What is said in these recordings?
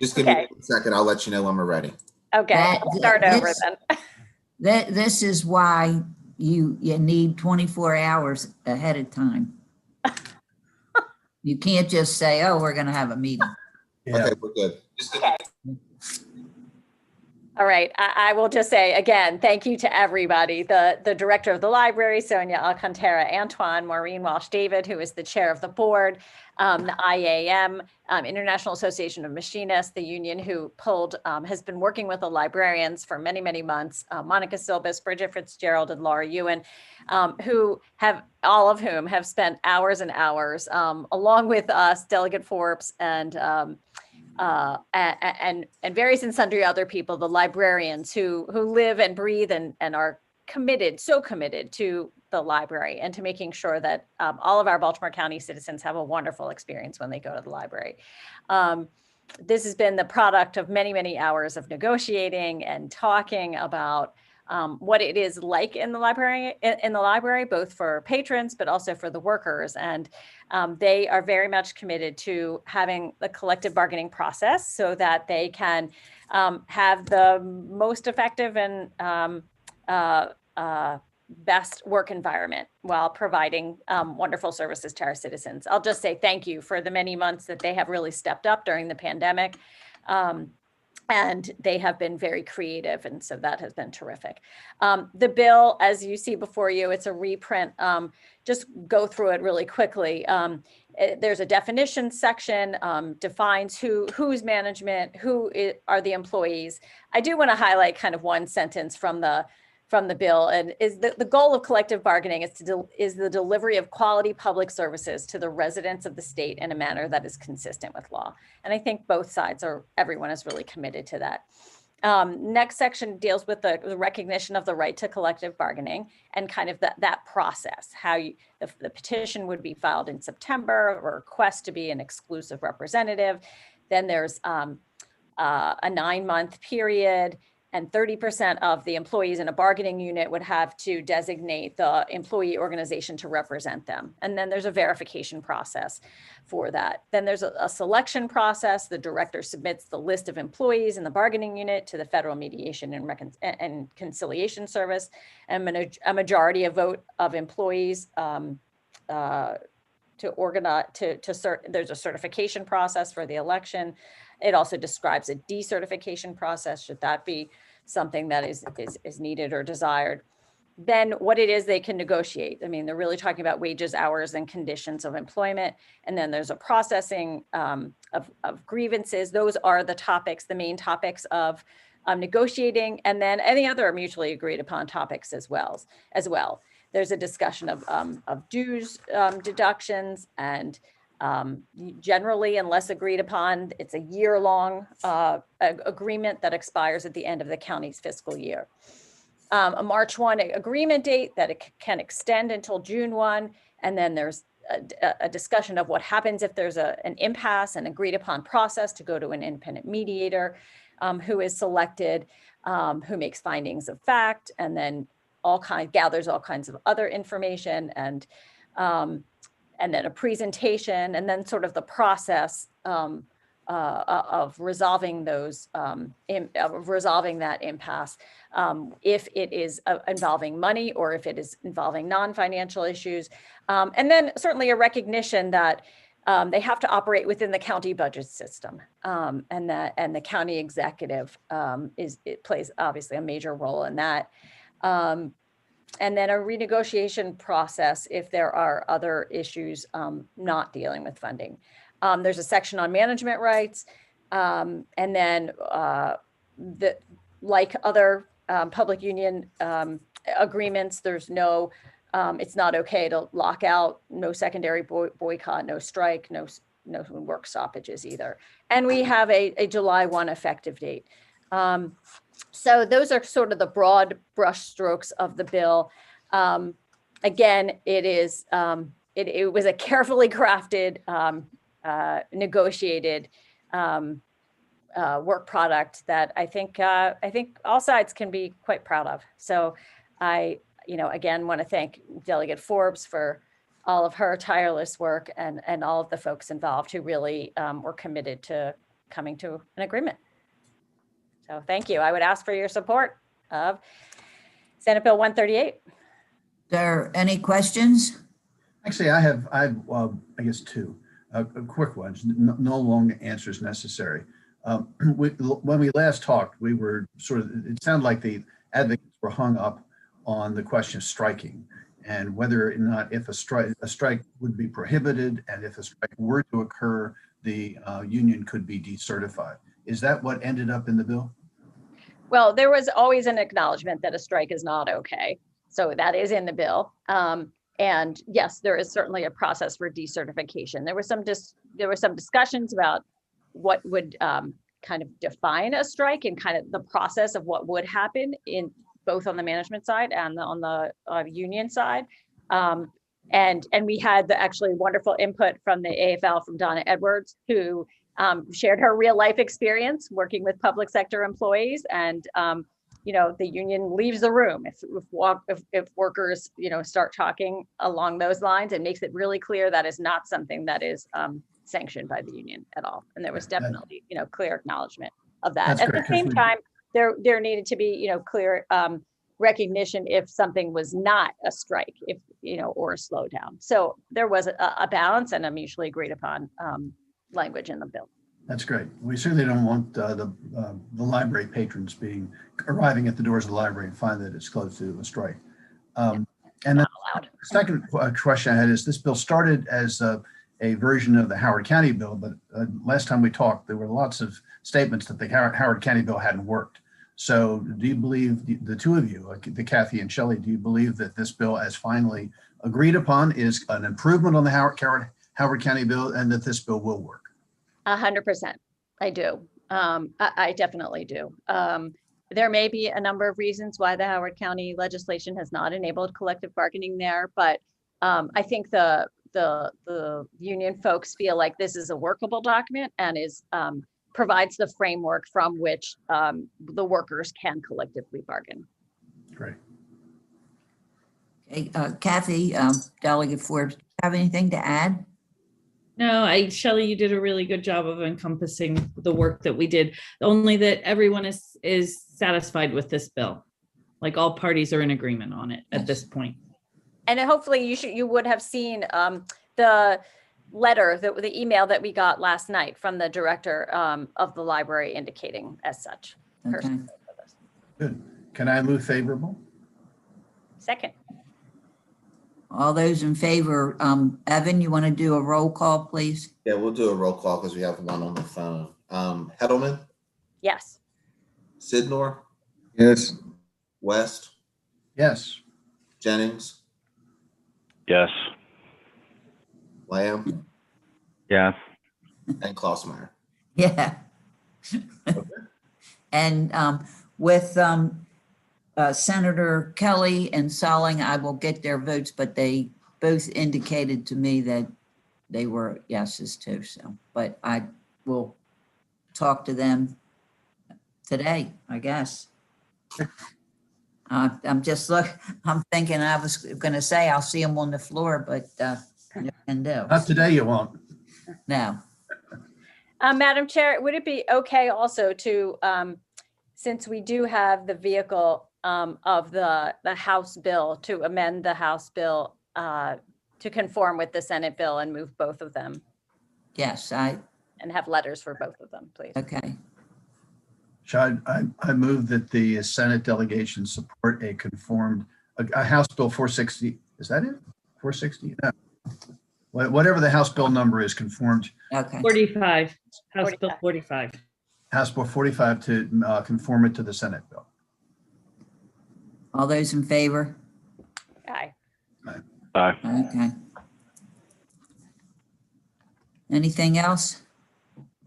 Just give me Okay. 1 second. I'll let you know when we're ready. Okay, I'll start over then. This is why you need 24 hours ahead of time. You can't just say, oh, we're going to have a meeting. Yeah. Okay, we're good. Okay. All right, I will just say again, thank you to everybody, the director of the library, Sonia Alcantara, Antoine, Maureen Walsh-David, who is the chair of the board, the IAM, International Association of Machinists, the union who has been working with the librarians for many, many months, Monica Silbus, Bridget Fitzgerald, and Laura Ewan, all of whom have spent hours and hours, along with us, Delegate Forbes, and various and sundry other people, the librarians who live and breathe and are committed, so committed to the library and to making sure that all of our Baltimore County citizens have a wonderful experience when they go to the library. This has been the product of many, many hours of negotiating and talking about what it is like in the library, both for patrons, but also for the workers. And they are very much committed to having the collective bargaining process so that they can have the most effective and best work environment while providing wonderful services to our citizens. I'll just say thank you for the many months that they have really stepped up during the pandemic. And they have been very creative, and so that has been terrific. The bill, as you see before you, it's a reprint. Just go through it really quickly. There's a definition section, defines who's management, are the employees. I do want to highlight kind of one sentence from the bill, and is the goal of collective bargaining is the delivery of quality public services to the residents of the state in a manner that is consistent with law. And I think both sides everyone is really committed to that. Next section deals with the recognition of the right to collective bargaining and kind of that process, how the petition would be filed in September, or request to be an exclusive representative. Then there's a 9-month period, and 30% of the employees in a bargaining unit would have to designate the employee organization to represent them. And then there's a verification process for that. Then there's a selection process. The director submits the list of employees in the bargaining unit to the Federal Mediation and Conciliation Service, and a majority of vote of employees to organize, there's a certification process for the election. It also describes a decertification process, should that be something that is needed or desired. Then what it is they can negotiate. I mean, they're really talking about wages, hours, and conditions of employment. And then there's a processing of grievances. Those are the main topics of negotiating, and then any other mutually agreed upon topics as well. There's a discussion of dues deductions, and generally, unless agreed upon, it's a year-long agreement that expires at the end of the county's fiscal year. A March 1 agreement date that it can extend until June 1, and then there's a discussion of what happens if there's an impasse, an agreed upon process to go to an independent mediator who is selected, who makes findings of fact, and then gathers all kinds of other information, and then a presentation, and then sort of the process of resolving resolving that impasse, if it is involving money or if it is involving non-financial issues. And then certainly a recognition that they have to operate within the county budget system, and the county executive plays obviously a major role in that. And then a renegotiation process if there are other issues not dealing with funding. There's a section on management rights, and then like other public union agreements, there's no, it's not okay to lock out, no secondary boycott, no strike, no work stoppages either. And we have a July 1 effective date. So those are sort of the broad brush strokes of the bill. Again, it was a carefully crafted, negotiated work product that I think all sides can be quite proud of. So I, again, want to thank Delegate Forbes for all of her tireless work, and all of the folks involved who really were committed to coming to an agreement. So thank you. I would ask for your support of Senate Bill 138. There any questions? Actually, I have, I guess two quick ones. No long answers necessary. When we last talked, we were sort of, it sounded like the advocates were hung up on the question of striking and whether or not if a strike would be prohibited, and if a strike were to occur, the union could be decertified. Is that what ended up in the bill? Well, there was always an acknowledgement that a strike is not okay. So that is in the bill. And yes, there is certainly a process for decertification. There were some discussions about what would kind of define a strike and kind of the process of what would happen in both on the management side and on the union side. And we had the actually wonderful input from the AFL from Donna Edwards, who shared her real life experience working with public sector employees. And you know, the union leaves the room if workers, you know, start talking along those lines, and makes it really clear that is not something that is sanctioned by the union at all. And there was definitely, you know, clear acknowledgement of that. At the same time, there needed to be, you know, clear recognition if something was not a strike, if, you know, or a slowdown. So there was a balance and a mutually agreed upon language in the bill. That's great. We certainly don't want the library patrons arriving at the doors of the library and find that it's close to a strike. And then the second question I had is, this bill started as a version of the Howard County bill, but last time we talked, there were lots of statements that the Howard County bill hadn't worked. So do you believe, the two of you, the Kathy and Shelley, do you believe that this bill, as finally agreed upon, is an improvement on the Howard County bill, and that this bill will work? 100%. I do. I definitely do. There may be a number of reasons why the Howard County legislation has not enabled collective bargaining there, but I think the union folks feel like this is a workable document and is provides the framework from which the workers can collectively bargain. Great. Okay, Kathy, Delegate Forbes, do you have anything to add? No, Shelley, you did a really good job of encompassing the work that we did. Only that everyone is satisfied with this bill. Like, all parties are in agreement on it at this point. And hopefully you would have seen the letter, the email that we got last night from the director of the library indicating as such. Okay. Good. Can I move favorable? Second. All those in favor, Evan, you want to do a roll call, please? Yeah, we'll do a roll call because we have one on the phone. Hedelman? Yes. Sidnor? Yes. West? Yes. Jennings? Yes. Lamb? Yeah. And Klausmeyer. Yeah. And with Senator Kelly and Solling, I will get their votes, but they both indicated to me that they were yeses too. So, but I will talk to them today, I guess. I'm thinking I was going to say I'll see them on the floor, but no can do. Not today, you won't. No. Madam Chair, would it be okay also to, since we do have the vehicle of the House bill, to amend the House bill to conform with the Senate bill and move both of them? Yes, and have letters for both of them, please. okay. I move that the Senate delegation support a conformed, a House Bill 460. Is that it? 460? No. Whatever the House Bill number is, conformed. Okay. 45, House Bill 45. House Bill 45 to conform it to the Senate bill. All those in favor? Aye. Aye. Okay. Anything else?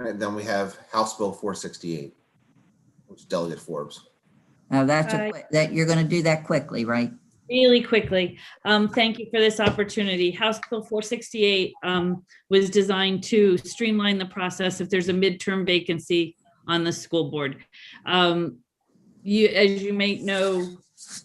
And then we have House Bill 468, which is Delegate Forbes. Oh, that's Aye. that you're going to do that quickly, right? Really quickly, thank you for this opportunity. House Bill 468 was designed to streamline the process if there's a midterm vacancy on the school board. As you may know,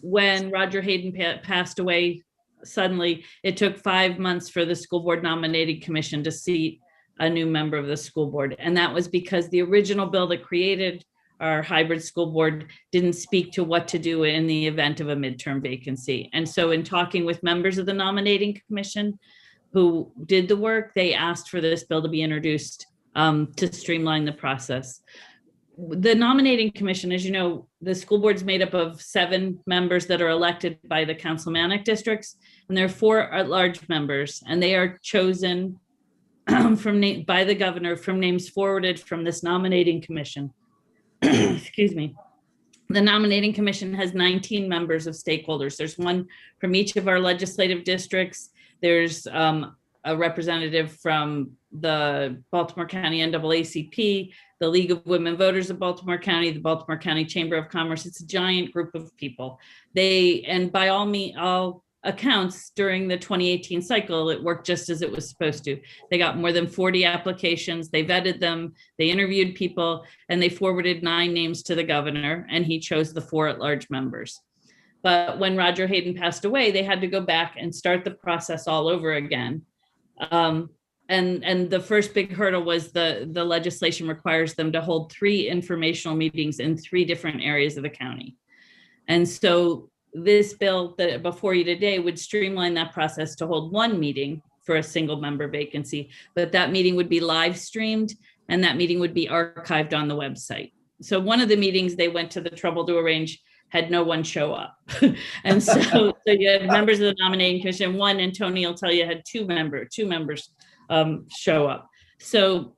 when Roger Hayden passed away suddenly, it took 5 months for the school board nominating commission to seat a new member of the school board. And that was because the original bill that created our hybrid school board didn't speak to what to do in the event of a midterm vacancy. And so in talking with members of the nominating commission who did the work, they asked for this bill to be introduced to streamline the process. The nominating commission, as you know, the school board's made up of 7 members that are elected by the councilmanic districts, and there are 4 at-large members, and they are chosen by the governor from names forwarded from this nominating commission. Excuse me. The nominating commission has 19 members of stakeholders. There's one from each of our legislative districts. There's a representative from the Baltimore County NAACP, the League of Women Voters of Baltimore County, the Baltimore County Chamber of Commerce. It's a giant group of people. And by all accounts, during the 2018 cycle, it worked just as it was supposed to. They got more than 40 applications. They vetted them. They interviewed people, and they forwarded 9 names to the governor, and he chose the 4 at-large members. But when Roger Hayden passed away, they had to go back and start the process all over again. And the first big hurdle was the legislation requires them to hold 3 informational meetings in 3 different areas of the county. And so this bill that before you today would streamline that process to hold 1 meeting for a single member vacancy, but that meeting would be live streamed and that meeting would be archived on the website. So one of the meetings they went to the trouble to arrange had no one show up. And so you had members of the nominating commission, 1, and Tony will tell you had 2 members show up. So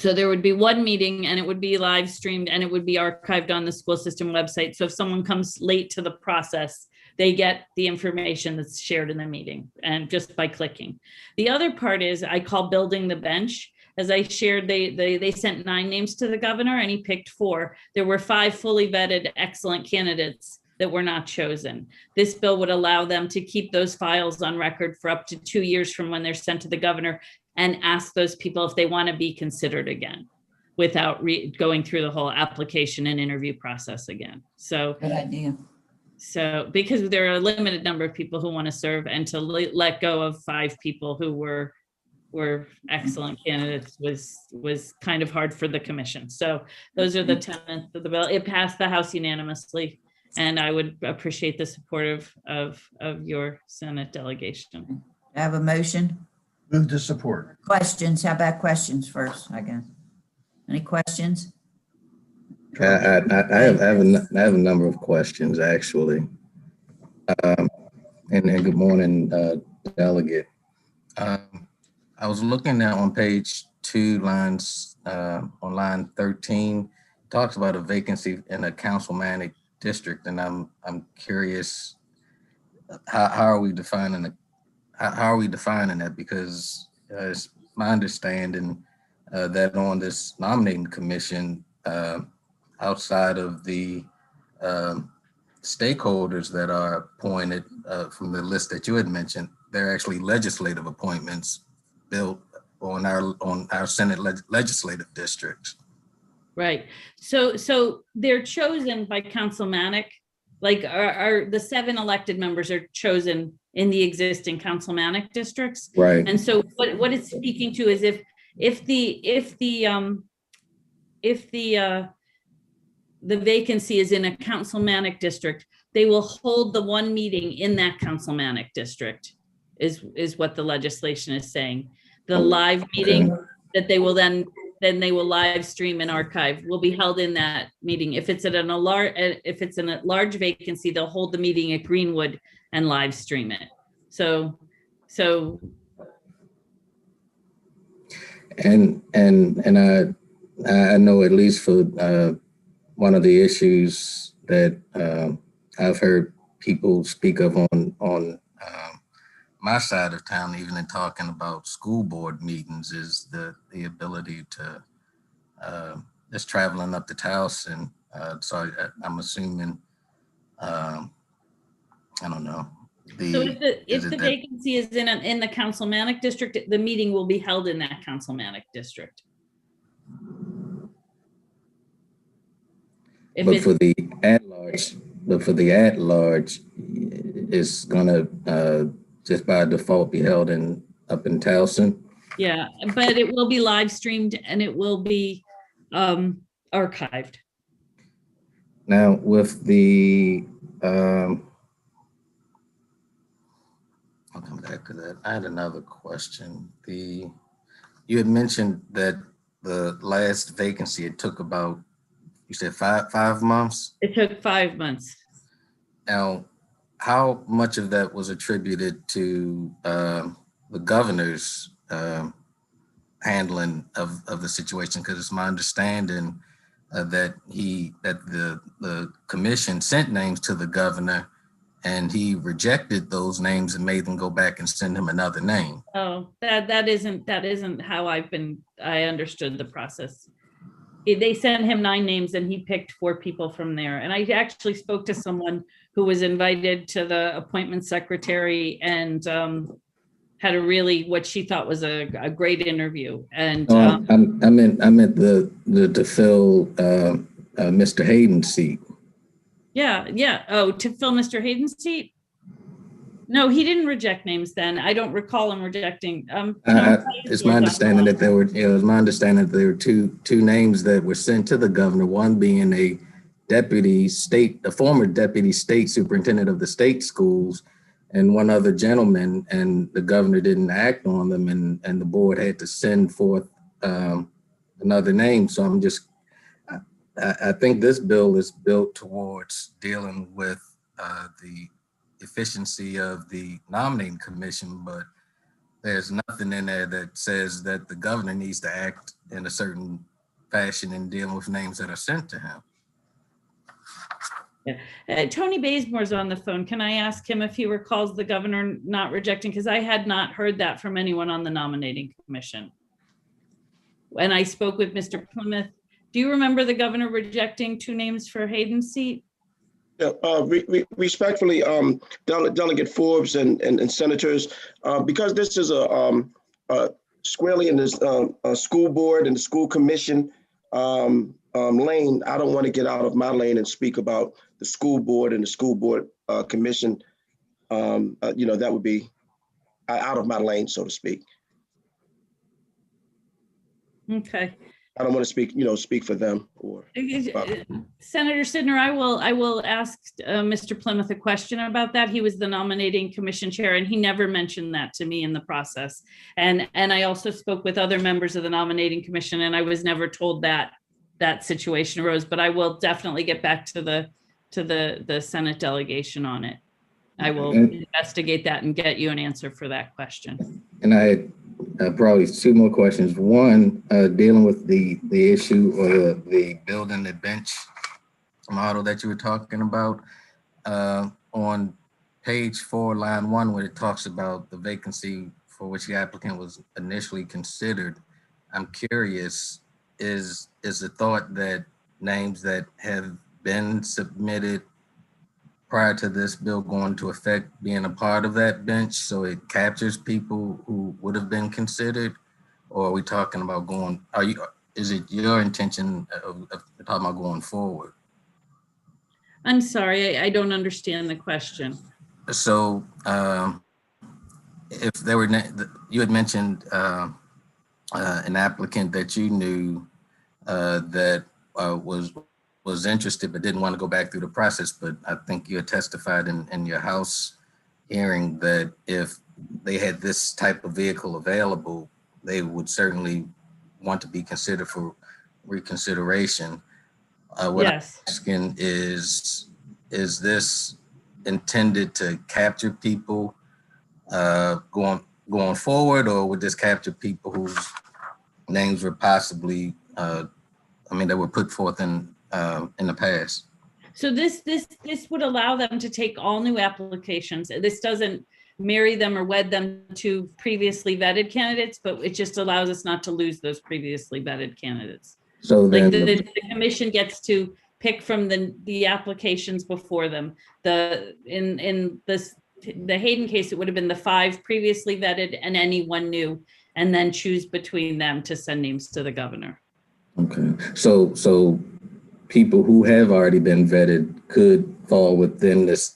there would be 1 meeting and it would be live streamed and it would be archived on the school system website. So if someone comes late to the process, they get the information that's shared in the meeting and just by clicking. The other part is I call building the bench. As I shared, they sent 9 names to the governor and he picked 4. There were 5 fully vetted, excellent candidates that were not chosen. This bill would allow them to keep those files on record for up to 2 years from when they're sent to the governor and ask those people if they want to be considered again without going through the whole application and interview process again. So Good idea. So because there are a limited number of people who want to serve, and to let go of 5 people who were excellent candidates was kind of hard for the commission. So those are the tenets of the bill. It passed the House unanimously, and I would appreciate the support of your Senate delegation. I have a motion. Move to support. Questions? How about questions first, I guess? Any questions? I have a number of questions, actually. And good morning, Delegate. I was looking at on page 2, lines on line 13, talks about a vacancy in a councilmanic district, and I'm curious, how are we defining it? How are we defining that? Because it's my understanding that on this nominating commission, outside of the stakeholders that are appointed from the list that you had mentioned, they're actually legislative appointments built on our Senate legislative districts. Right. So they're chosen by councilmanic, like the 7 elected members are chosen in the existing councilmanic districts. Right. And so what it's speaking to is if the vacancy is in a councilmanic district, they will hold the 1 meeting in that councilmanic district is what the legislation is saying. The live meeting that they will then they will live stream and archive will be held in that meeting. If it's in a large vacancy, they'll hold the meeting at Greenwood and live stream it. So And I know, at least for one of the issues that I've heard people speak of on my side of town, even in talking about school board meetings, is the ability to just traveling up to Towson. So I'm assuming, I don't know. So if the vacancy is in the councilmanic district, the meeting will be held in that councilmanic district. But for the at-large, it's gonna just by default be held up in Towson. Yeah, but it will be live streamed and it will be archived. Now with the, I'll come back to that. I had another question. You had mentioned that the last vacancy, it took about, you said five months? It took 5 months. Now, how much of that was attributed to the governor's handling of the situation? Because it's my understanding that the commission sent names to the governor, and he rejected those names and made them go back and send him another name. Oh, that isn't how I understood the process. They sent him 9 names and he picked 4 people from there. And I actually spoke to someone who was invited to the appointment secretary and had a really, what she thought was a great interview. And I meant to fill Mr. Hayden's seat. yeah. Oh, to fill Mr. Hayden's seat? No, he didn't reject names then. I don't recall him rejecting. It's my understanding that there were, it was my understanding that there were two names that were sent to the governor, one being a former deputy state superintendent of the state schools, and one other gentleman, and the governor didn't act on them, and the board had to send forth another name. So I think this bill is built towards dealing with the efficiency of the nominating commission, but there's nothing in there that says that the governor needs to act in a certain fashion in dealing with names that are sent to him. Yeah. Tony Bazemore's on the phone. Can I ask him if he recalls the governor not rejecting? Because I had not heard that from anyone on the nominating commission. When I spoke with Mr. Plymouth, do you remember the governor rejecting 2 names for Hayden's seat? Yeah, respectfully, Delegate Forbes and senators, because this is a squarely in this school board and the school commission lane, I don't want to get out of my lane and speak about the school board and the school board commission. That would be out of my lane, so to speak. Okay. I don't want to speak for them or. Senator Sidner, I will ask Mr. Plymouth a question about that. He was the nominating commission chair and he never mentioned that to me in the process. And I also spoke with other members of the nominating commission and I was never told that situation arose, but I will definitely get back to the Senate delegation on it. I will investigate that and get you an answer for that question. And I had probably 2 more questions. One, dealing with the issue or the building the bench model that you were talking about on page 4, line 1, where it talks about the vacancy for which the applicant was initially considered. I'm curious, is the thought that names that have been submitted prior to this bill going into effect being a part of that bench, so it captures people who would have been considered? Or are we talking about is it your intention of talking about going forward? I'm sorry, I don't understand the question. So if there were, you had mentioned an applicant that you knew that was interested but didn't want to go back through the process, but I think you had testified in your House hearing that if they had this type of vehicle available, they would certainly want to be considered for reconsideration. What Yes. I'm asking is this intended to capture people going forward, or would this capture people whose names were possibly, that were put forth in the past? So this would allow them to take all new applications. This doesn't marry them or wed them to previously vetted candidates, but it just allows us not to lose those previously vetted candidates. So then the commission gets to pick from the applications before them. In the Hayden case, it would have been the 5 previously vetted and anyone new, and then choose between them to send names to the governor. Okay, so people who have already been vetted could fall within this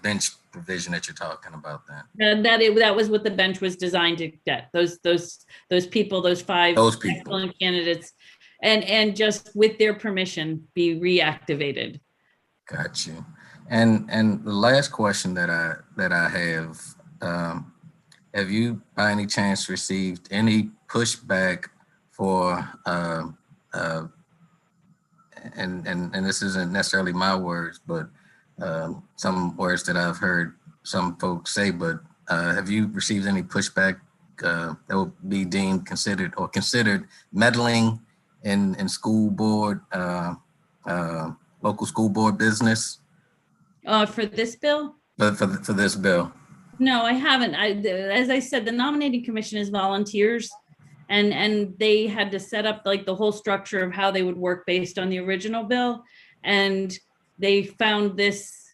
bench provision that you're talking about then. And that was what the bench was designed to get, those people, those five Those people. excellent candidates, and just with their permission, be reactivated. Got you. And the last question that I have you by any chance received any pushback for and this isn't necessarily my words, but some words that I've heard some folks say, but have you received any pushback that will be deemed considered meddling in school board, local school board business? For this bill? For this bill? No, I haven't. As I said, the nominating commission is volunteers, and they had to set up like the whole structure of how they would work based on the original bill. And they found this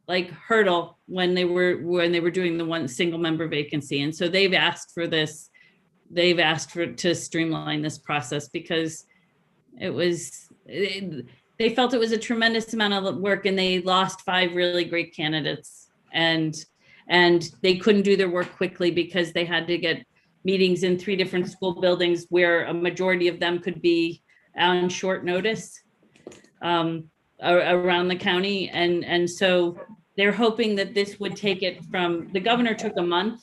like hurdle when they were doing the one single member vacancy. And so they've asked for this, to streamline this process because they felt it was a tremendous amount of work, and they lost 5 really great candidates, and they couldn't do their work quickly because they had to get meetings in 3 different school buildings where a majority of them could be on short notice around the county. And so they're hoping that this would take it from, the governor took a month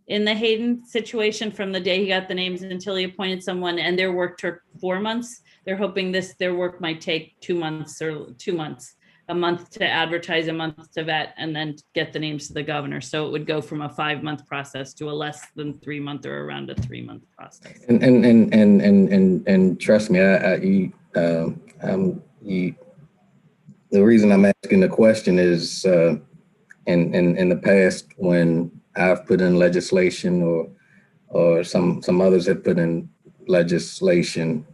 in the Hayden situation from the day he got the names until he appointed someone, and their work took 4 months. They're hoping their work might take 2 months or 2 months, a month to advertise, a month to vet, and then get the names to the governor. So it would go from a 5-month process to a less than 3-month or around a 3-month process. And trust me, the reason I'm asking the question is in the past when I've put in legislation or some others have put in legislation,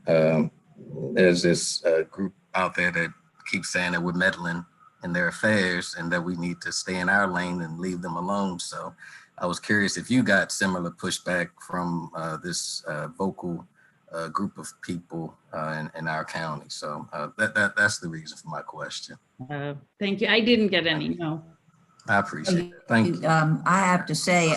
there's this group out there that keeps saying that we're meddling in their affairs and that we need to stay in our lane and leave them alone. So I was curious if you got similar pushback from this vocal group of people in our county. So that's the reason for my question. Thank you. I didn't get any, no. I appreciate it. Thank you. I have to say,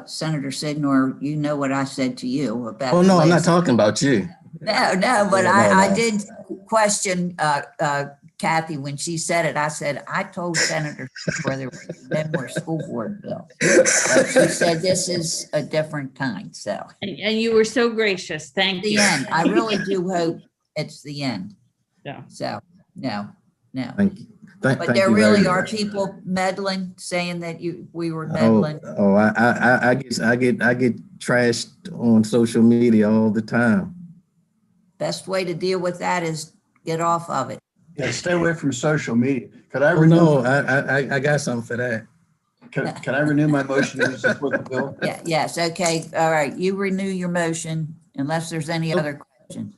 Senator Signor, you know what I said to you about. Oh, no, I'm not talking about you. No, but No. I did question Kathy when she said it. I said, I told Senator whether it was a more school board bill. But she said this is a different kind, so. And you were so gracious. Thank you. The end. I really do hope it's the end. Yeah. So, no. Thank you. But there really are people meddling, saying that we were meddling. Oh, I get trashed on social media all the time. Best way to deal with that is get off of it. Yeah, stay away from social media. Could I Oh, renew? no, I got something for that. Can I renew my motion to support the bill? Yeah, yes, okay, all right. You renew your motion unless there's any other questions.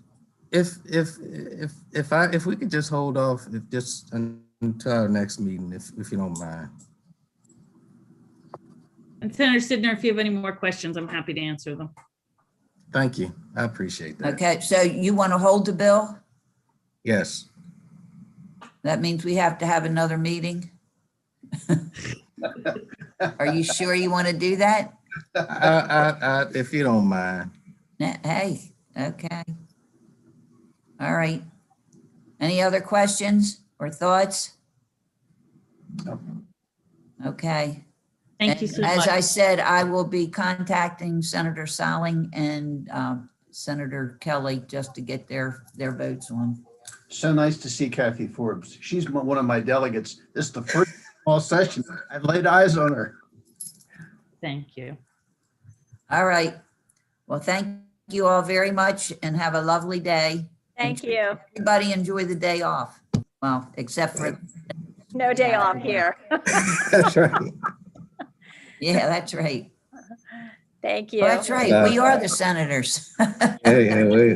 If we could just hold off just until our next meeting, if you don't mind. And Senator Sidner, if you have any more questions, I'm happy to answer them. Thank you. I appreciate that. Okay, so you want to hold the bill? Yes. That means we have to have another meeting? Are you sure you want to do that? If you don't mind. Hey, okay. All right. Any other questions or thoughts? No. Okay. Thank you so much. As I said, I will be contacting Senator Salling and Senator Kelly just to get their votes on. So nice to see Kathy Forbes. She's one of my delegates. This is the first small session. I've laid eyes on her. Thank you. All right. Well, thank you all very much and have a lovely day. Thank you. Everybody enjoy the day off. Well, except for, No day off here. That's right. yeah, that's right. Thank you. Well, that's right. We are the senators. Yeah, we